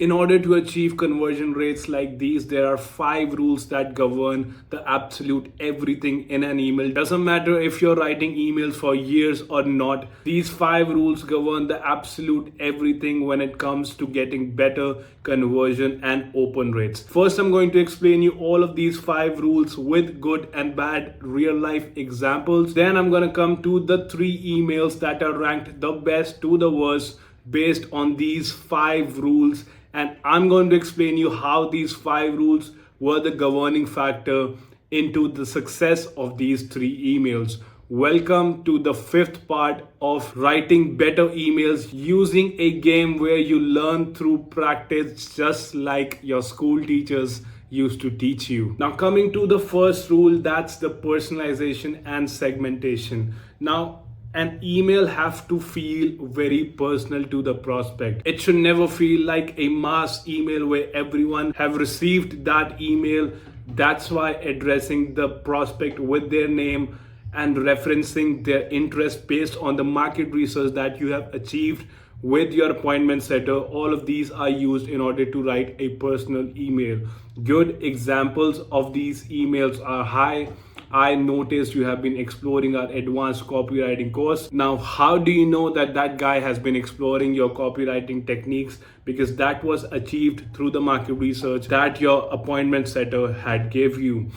In order to achieve conversion rates like these, there are 5 rules that govern the absolute everything in an email. Doesn't matter if you're writing emails for years or not. These 5 rules govern the absolute everything when it comes to getting better conversion and open rates. First, I'm going to explain you all of these 5 rules with good and bad real life examples. Then I'm going to come to the 3 emails that are ranked the best to the worst based on these 5 rules, and I'm going to explain you how these 5 rules were the governing factor into the success of these 3 emails. Welcome to the 5th part of writing better emails using a game where you learn through practice, just like your school teachers used to teach you. Now, coming to the first rule, that's the personalization and segmentation. Now, an email have to feel very personal to the prospect. It should never feel like a mass email where everyone have received that email. That's why addressing the prospect with their name and referencing their interest based on the market research that you have achieved with your appointment setter, all of these are used in order to write a personal email. Good examples of these emails are: hi, I noticed you have been exploring our advanced copywriting course. Now, how do you know that that guy has been exploring your copywriting techniques? Because that was achieved through the market research that your appointment setter had gave you.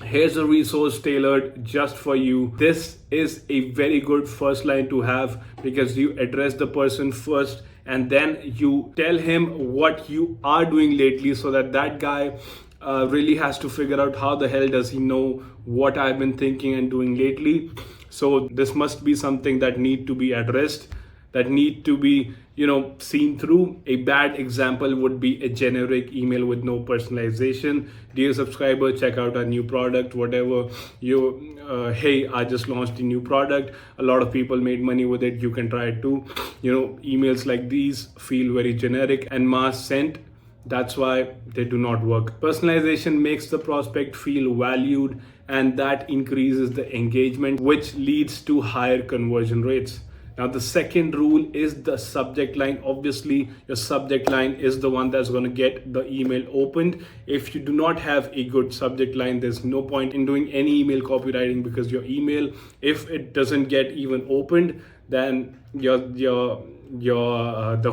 Here's a resource tailored just for you. This is a very good first line to have because you address the person first and then you tell him what you are doing lately, so that that guy really has to figure out how the hell does he know what I've been thinking and doing lately. So this must be something that need to be addressed, that need to be seen through. A bad example would be a generic email with no personalization. Dear subscriber, check out our new product, whatever. Hey, I just launched a new product, a lot of people made money with it, you can try it too. Emails like these feel very generic and mass sent. That's why they do not work. Personalization makes the prospect feel valued, and that increases the engagement, which leads to higher conversion rates. Now, the second rule is the subject line. Obviously, your subject line is the one that's going to get the email opened. If you do not have a good subject line, there's no point in doing any email copywriting, because your email, if it doesn't get even opened, then the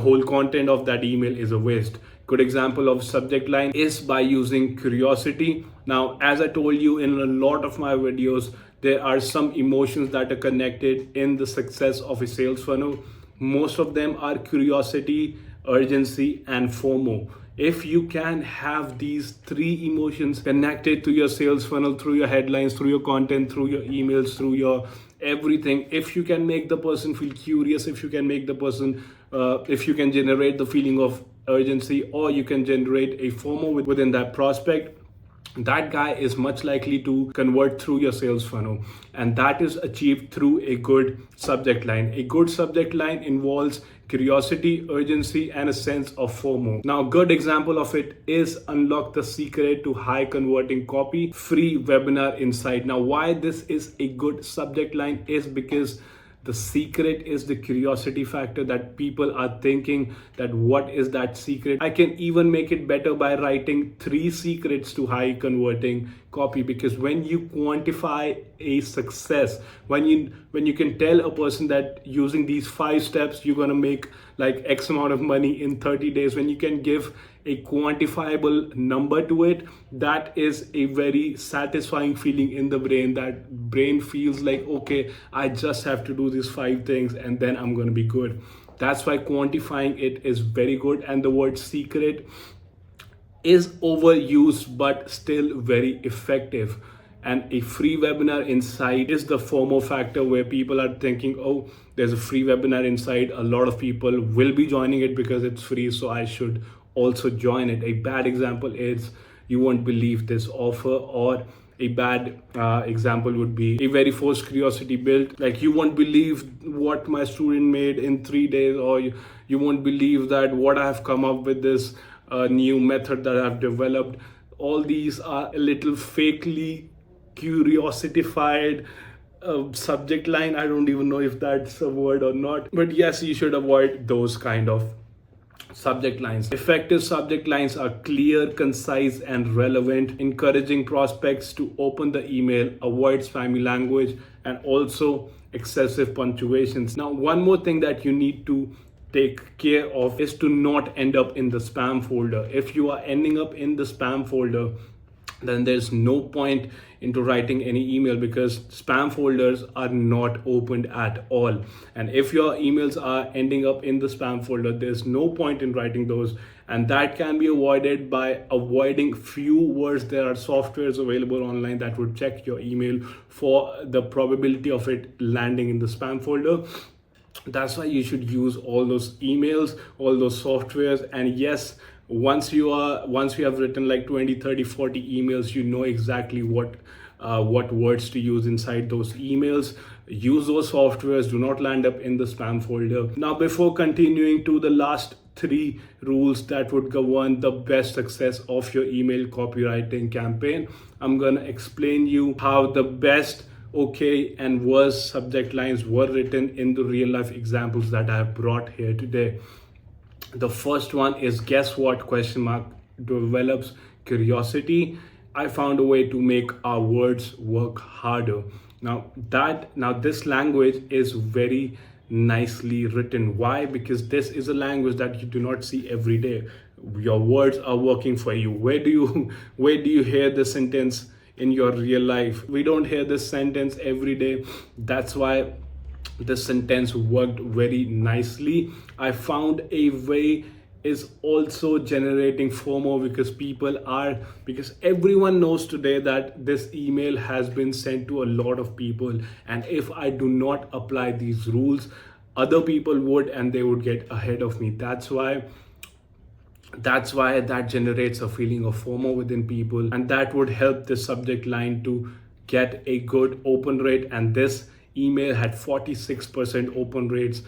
whole content of that email is a waste. Good example of subject line is by using curiosity. Now, as I told you in a lot of my videos, there are some emotions that are connected in the success of a sales funnel. Most of them are curiosity, urgency, and FOMO. If you can have these 3 emotions connected to your sales funnel through your headlines, through your content, through your emails, through your everything, if you can make the person feel curious, if you can make the person, if you can generate the feeling of urgency, or you can generate a FOMO within that prospect, that guy is much likely to convert through your sales funnel. And that is achieved through a good subject line. A good subject line involves curiosity, urgency, and a sense of FOMO. Now, a good example of it is unlock the secret to high converting copy, free webinar insight. Now, why this is a good subject line is because the secret is the curiosity factor, that people are thinking that what is that secret. I can even make it better by writing 3 secrets to high converting copy, because when you quantify a success, when you can tell a person that using these 5 steps you're going to make like X amount of money in 30 days, when you can give a quantifiable number to it, that is a very satisfying feeling in the brain. That brain feels like, okay, I just have to do these 5 things and then I'm going to be good. That's why quantifying it is very good. And the word secret is overused but still very effective. And a free webinar inside is the FOMO factor, where people are thinking, oh, there's a free webinar inside, a lot of people will be joining it because it's free, so I should also join it. A bad example is, you won't believe this offer. Or a bad example would be a very forced curiosity build, like, you won't believe what my student made in 3 days, or you won't believe that what I have come up with this new method that I've developed. All these are a little fakely curiosity-fied subject line. I don't even know if that's a word or not, but yes, you should avoid those kind of Subject lines. Effective subject lines are clear, concise, and relevant, encouraging prospects to open the email, avoid spammy language, and also excessive punctuations. Now, one more thing that you need to take care of is to not end up in the spam folder. If you are ending up in the spam folder, then there's no point into writing any email, because spam folders are not opened at all. And if your emails are ending up in the spam folder, there's no point in writing those. And that can be avoided by avoiding few words. There are softwares available online that would check your email for the probability of it landing in the spam folder. That's why you should use all those emails, all those softwares. And yes, once you have written like 20, 30, 40 emails, you know exactly what words to use inside those emails. Use those softwares. Do not land up in the spam folder. Now, before continuing to the last 3 rules that would govern the best success of your email copywriting campaign, I'm gonna explain you how the best, okay, and worst subject lines were written in the real life examples that I have brought here today. The first one is, guess what, question mark, develops curiosity. I found a way to make our words work harder. Now this language is very nicely written. Why? Because this is a language that you do not see every day. Your words are working for you. Where do you hear this sentence in your real life? We don't hear this sentence every day. That's why this sentence worked very nicely. I found a way is also generating FOMO, because everyone knows today that this email has been sent to a lot of people, and if I do not apply these rules, other people would, and they would get ahead of me. That's why that generates a feeling of FOMO within people, and that would help the subject line to get a good open rate. And this email had 46% open rates.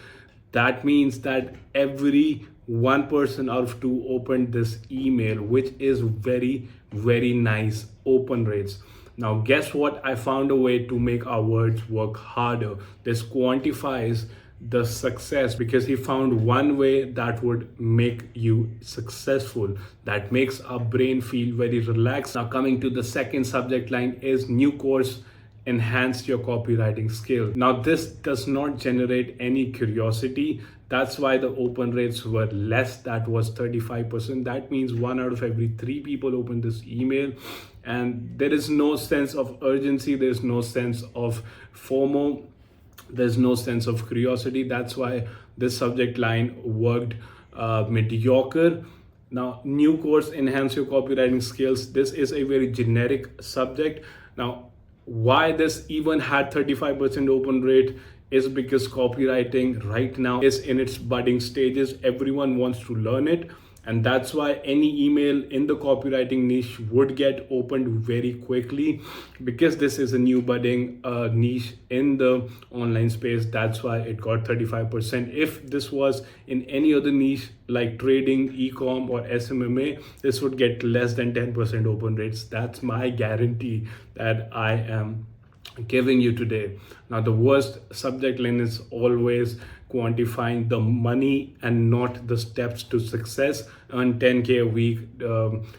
That means that every 1 person out of 2 opened this email, which is very, very nice open rates. Now, guess what? I found a way to make our words work harder. This quantifies the success, because he found one way that would make you successful, that makes our brain feel very relaxed. Now, coming to the second subject line is, new course enhance your copywriting skill. Now, this does not generate any curiosity. That's why the open rates were less. That was 35%. That means 1 out of every 3 people opened this email. And there is no sense of urgency. There's no sense of FOMO. There's no sense of curiosity. That's why this subject line worked mediocre. Now, new course enhance your copywriting skills. This is a very generic subject. Now, why this even had 35% open rate is because copywriting right now is in its budding stages. Everyone wants to learn it, and that's why any email in the copywriting niche would get opened very quickly, because this is a new budding niche in the online space. That's why it got 35%. If this was in any other niche like trading, e-com, or SMMA, this would get less than 10% open rates. That's my guarantee that I am giving you today. Now, the worst subject line is always quantifying the money and not the steps to success. Earn 10K a week,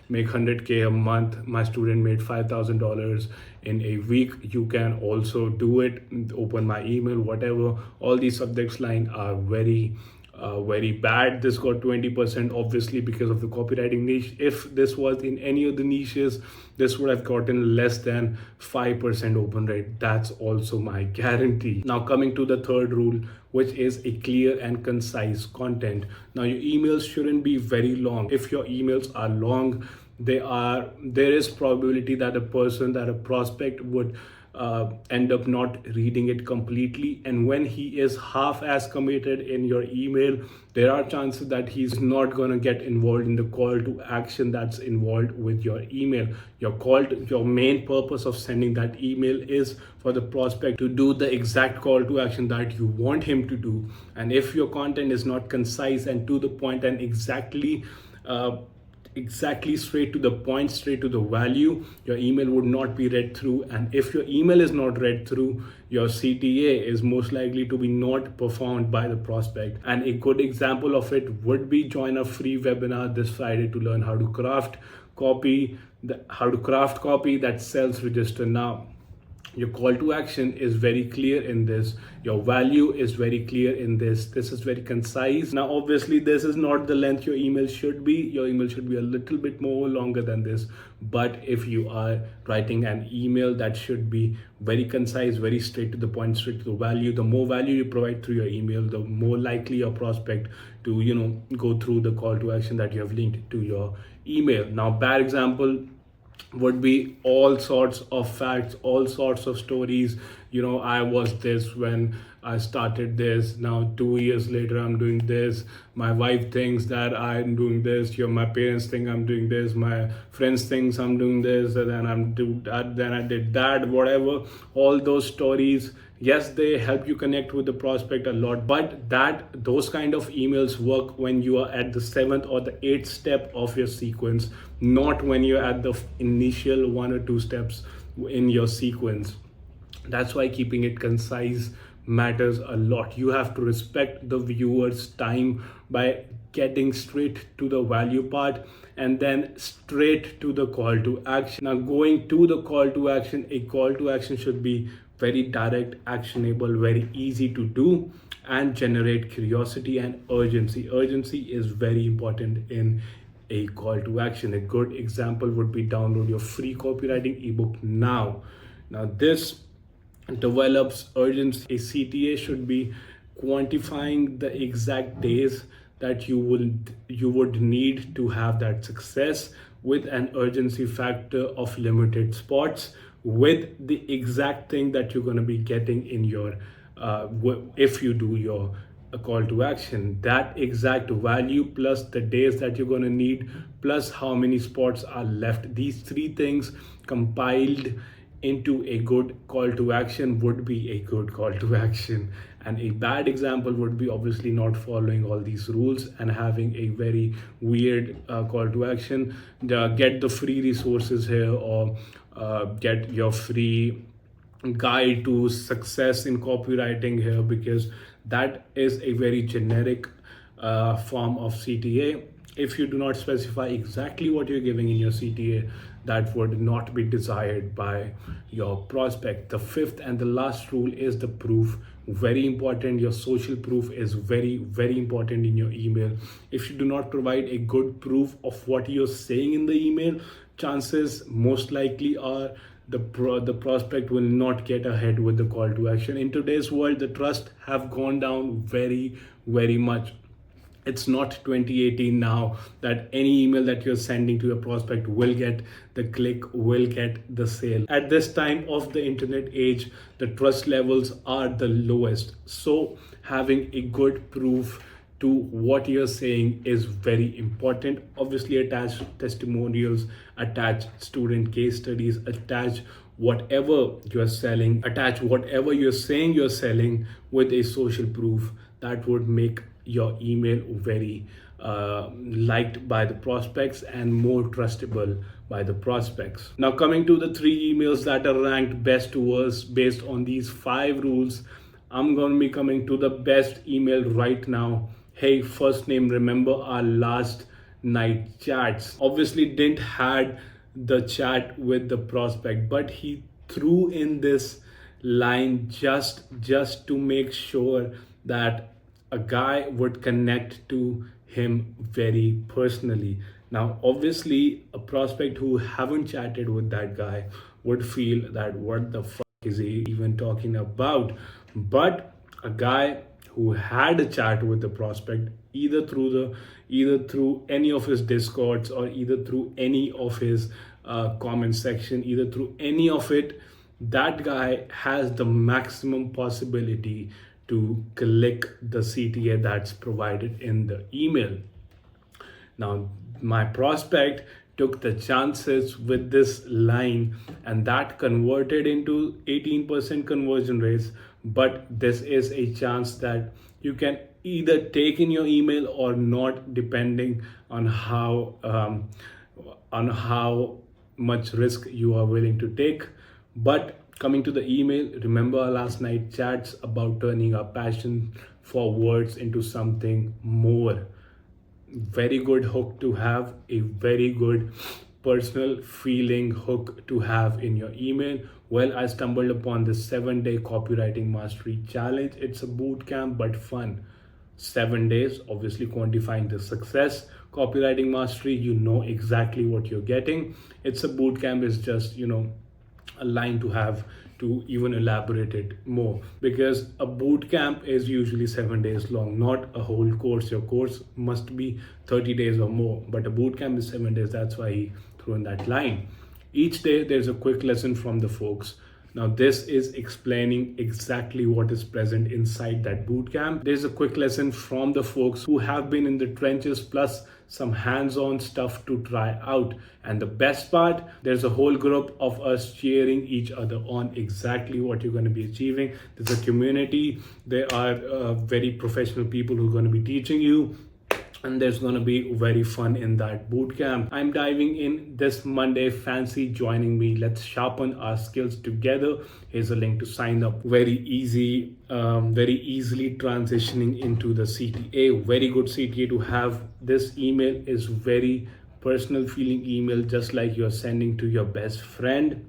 make 100K a month. My student made $5,000 in a week. You can also do it. Open my email, whatever. All these subject lines are very bad. This got 20%, obviously because of the copywriting niche. If this was in any of the niches, this would have gotten less than 5% open rate. That's also my guarantee. Now, coming to the third rule, which is a clear and concise content. Now, your emails shouldn't be very long. If your emails are long, there is probability that a prospect would end up not reading it completely. And when he is half as committed in your email, there are chances that he's not going to get involved in the call to action that's involved with your email. Your main purpose of sending that email is for the prospect to do the exact call to action that you want him to do. And if your content is not concise and to the point and exactly exactly straight to the point, straight to the value, your email would not be read through. And if your email is not read through, your CTA is most likely to be not performed by the prospect. And a good example of it would be join a free webinar this Friday to learn how to craft copy that sells. Register now. Your call to action is very clear in this, your value is very clear in this is very concise. Now obviously this is not the length your email should be. Your email should be a little bit more longer than this, but if you are writing an email, that should be very concise, very straight to the point, straight to the value. The more value you provide through your email, the more likely your prospect to go through the call to action that you have linked to your email. Now bad example would be all sorts of facts, all sorts of stories. I was this when I started this. Now 2 years later, I'm doing this. My wife thinks that I'm doing this. My parents think I'm doing this. My friends thinks I'm doing this. And then I'm do that. Then I did that. Whatever. All those stories. Yes, they help you connect with the prospect a lot, but those kind of emails work when you are at the 7th or the 8th step of your sequence, not when you're at the initial 1 or 2 steps in your sequence. That's why keeping it concise matters a lot. You have to respect the viewer's time by getting straight to the value part and then straight to the call to action. Now going to the call to action, a call to action should be very direct, actionable, very easy to do, and generate curiosity and urgency. Urgency is very important in a call to action. A good example would be download your free copywriting ebook now. Now this develops urgency. A CTA should be quantifying the exact days that you would need to have that success, with an urgency factor of limited spots, with the exact thing that you're going to be getting in your if you do your call to action. That exact value plus the days that you're going to need plus how many spots are left, these 3 things compiled into a good call to action would be a good call to action. And a bad example would be obviously not following all these rules and having a very weird call to action. Get the free resources here, or get your free guide to success in copywriting here, because that is a very generic form of CTA. If you do not specify exactly what you're giving in your CTA, that would not be desired by your prospect. The 5th and the last rule is the proof. Very important. Your social proof is very, very important in your email. If you do not provide a good proof of what you're saying in the email, chances most likely are the prospect will not get ahead with the call to action. In today's world, the trust have gone down very, very much. It's not 2018 now that any email that you're sending to your prospect will get the click, will get the sale. At this time of the internet age, the trust levels are the lowest. So having a good proof to what you're saying is very important. Obviously, attach testimonials, attach student case studies, attach whatever you're selling, attach whatever you're saying you're selling with a social proof. That would make your email very liked by the prospects and more trustable by the prospects. Now coming to the 3 emails that are ranked best to worst based on these 5 rules, I'm going to be coming to the best email right now. Hey, first name, remember our last night chats. Obviously didn't had the chat with the prospect, but he threw in this line just to make sure that a guy would connect to him very personally. Now obviously a prospect who haven't chatted with that guy would feel that what the fuck is he even talking about. But a guy who had a chat with the prospect, either through any of his discords, or either through any of his comment section, either through any of it, that guy has the maximum possibility to click the CTA that's provided in the email. Now, my prospect took the chances with this line, and that converted into 18% conversion rates. but this is a chance that you can either take in your email or not, depending on how much risk you are willing to take. But coming to the email, remember our last night chats about turning our passion for words into something more. Very good hook to have, a very good personal feeling hook to have in your email. Well, I stumbled upon this 7-day copywriting mastery challenge. It's a boot camp but fun. 7 days, obviously quantifying the success. Copywriting mastery, you know exactly what you're getting. It's a boot camp, is just, a line to have to even elaborate it more, because a boot camp is usually 7 days long, not a whole course. Your course must be 30 days or more, but a boot camp is 7 days. That's why he threw in that line. Each day there's a quick lesson from the folks. Now, this is explaining exactly what is present inside that boot camp. There's a quick lesson from the folks who have been in the trenches, plus some hands-on stuff to try out. And the best part, there's a whole group of us cheering each other on exactly what you're going to be achieving. There's a community. There are very professional people who are going to be teaching you, and there's going to be very fun in that boot camp. I'm diving in this Monday. Fancy joining me? Let's sharpen our skills together. Here's a link to sign up. Very easily transitioning into the CTA. Very good CTA to have. This email is very personal feeling email, just like you're sending to your best friend.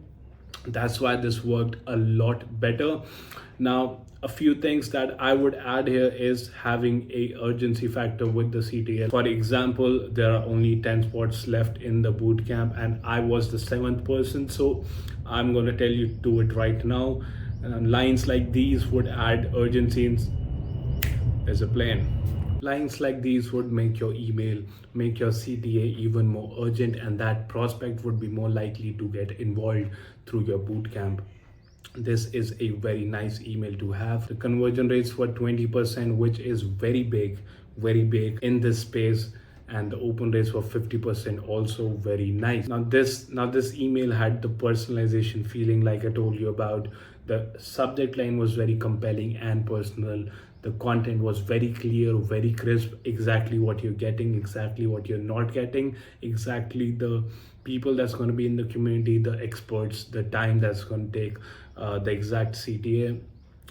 That's why this worked a lot better. Now, a few things that I would add here is having a urgency factor with the CTA. For example, there are only 10 spots left in the boot camp and I was the 7th person, so I'm going to tell you to do it right now. Lines like these would add urgency. There's a plane. Lines like these would make your email, make your CTA even more urgent, and that prospect would be more likely to get involved through your boot camp. This is a very nice email to have. The conversion rates were 20%, which is very big in this space, and the open rates were 50%, also very nice. Now this email had the personalization feeling, like I told you about. The subject line was very compelling and personal. The content was very clear, very crisp, exactly what you're getting, exactly what you're not getting, exactly the people that's going to be in the community, the experts, the time that's going to take, the exact CTA.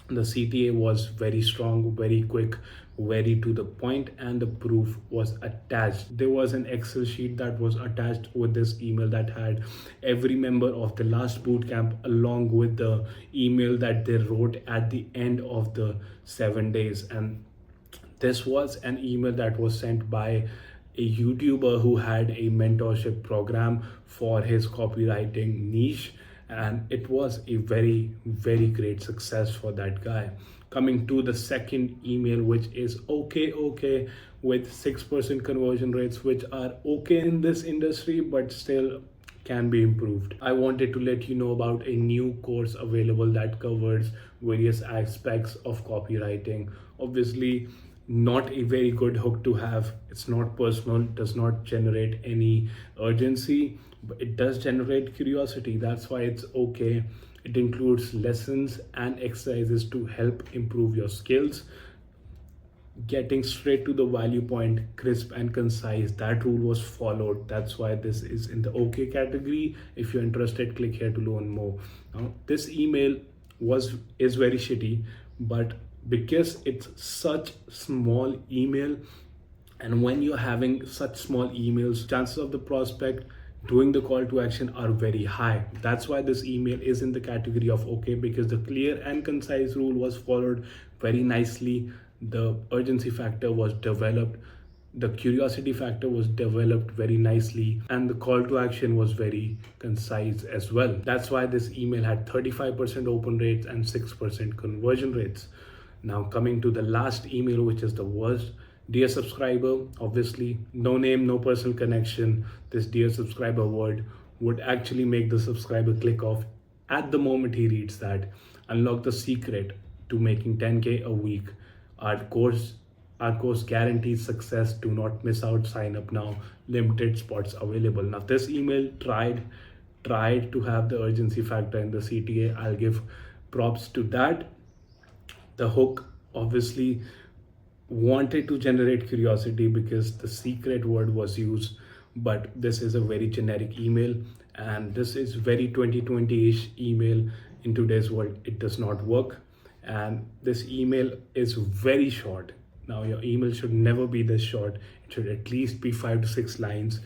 The CTA was very strong, very quick, very to the point, and the proof was attached. There was an Excel sheet that was attached with this email that had every member of the last bootcamp, along with the email that they wrote at the end of the 7 days. And this was an email that was sent by a YouTuber who had a mentorship program for his copywriting niche, and it was a very great success for that guy. Coming to the second email, which is okay with 6% conversion rates, which are okay in this industry but still can be improved. I wanted to let you know about a new course available that covers various aspects of copywriting. Obviously, not a very good hook to have. It's not personal, does not generate any urgency, but it does generate curiosity. That's why it's okay. It includes lessons and exercises to help improve your skills. Getting straight to the value point, crisp and concise. That rule was followed. That's why this is in the okay category. If you're interested, click here to learn more. Now, this email is very shitty, but because it's such small email, and when you're having such small emails, chances of the prospect doing the call to action are very high. That's why this email is in the category of okay, because the clear and concise rule was followed very nicely. The urgency factor was developed, the curiosity factor was developed very nicely, and the call to action was very concise as well. That's why this email had 35% open rates and 6% conversion rates. Now, coming to the last email, which is the worst. Dear subscriber, obviously no name, no personal connection. This dear subscriber word would actually make the subscriber click off at the moment he reads that. Unlock the secret to making 10K a week. Our course guarantees success. Do not miss out. Sign up now. Limited spots available. Now, this email tried to have the urgency factor in the CTA. I'll give props to that. The hook obviously wanted to generate curiosity because the secret word was used, but this is a very generic email, and this is very 2020-ish email. In today's world it does not work, and this email is very short. Now your email should never be this short. It should at least be 5 to 6 lines,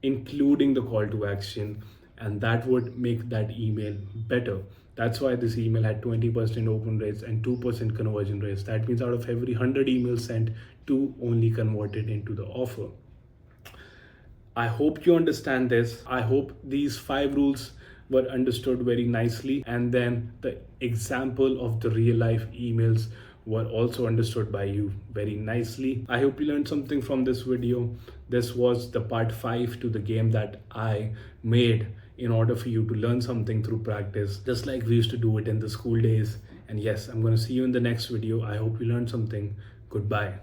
including the call to action, and that would make that email better. That's why this email had 20% open rates and 2% conversion rates. That means out of every 100 emails sent, 2 only converted into the offer. I hope you understand this. I hope these 5 rules were understood very nicely, and then the example of the real life emails were also understood by you very nicely. I hope you learned something from this video. This was the part 5 to the game that I made in order for you to learn something through practice, just like we used to do it in the school days. And yes, I'm going to see you in the next video. I hope you learned something. Goodbye.